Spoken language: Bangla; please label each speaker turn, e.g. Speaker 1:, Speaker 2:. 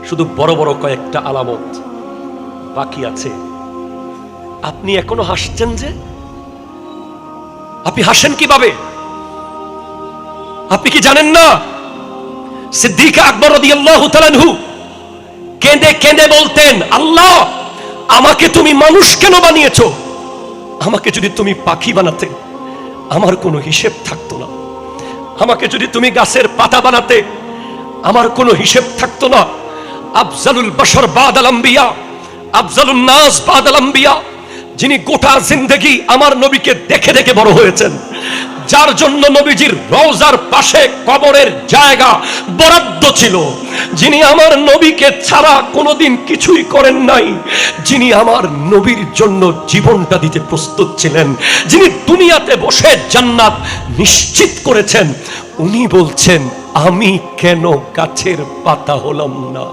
Speaker 1: শুধু বড় বড় কয়েকটা আলামত বাকি আছে। আপনি এখনো হাসছেন যে? আপনি হাসেন কিভাবে? আপনি কি জানেন না সিদ্দিক আকবর রাদিয়াল্লাহু তাআলা আনহু কেঁদে কেঁদে বলতেন, আল্লাহ আমাকে তুমি মানুষ কেন বানিয়েছো? আমাকে যদি তুমি পাখি বানাতে আমার কোনো হিসেব থাকতো না। আমাকে যদি তুমি গাছের পাতা বানাতে আমার কোনো হিসেব থাকতো না। আফজালুল বাশার বাদাল আম্বিয়া, আফজালুন নাস বাদাল আম্বিয়া, যিনি গোটা জিন্দেগি আমার নবীকে দেখে দেখে বড় হয়েছেন, যার জন্য নবীজির রওজার পাশে কবরের জায়গা বরাদ্দ ছিল, যিনি আমার নবীকে ছাড়া কোনোদিন কিছুই করেন নাই, যিনি আমার নবীর জন্য জীবনটা দিতে প্রস্তুত ছিলেন, যিনি দুনিয়াতে বসে জান্নাত নিশ্চিত করেছেন, উনি বলছেন আমি কেন গাছের পাতা হলাম না?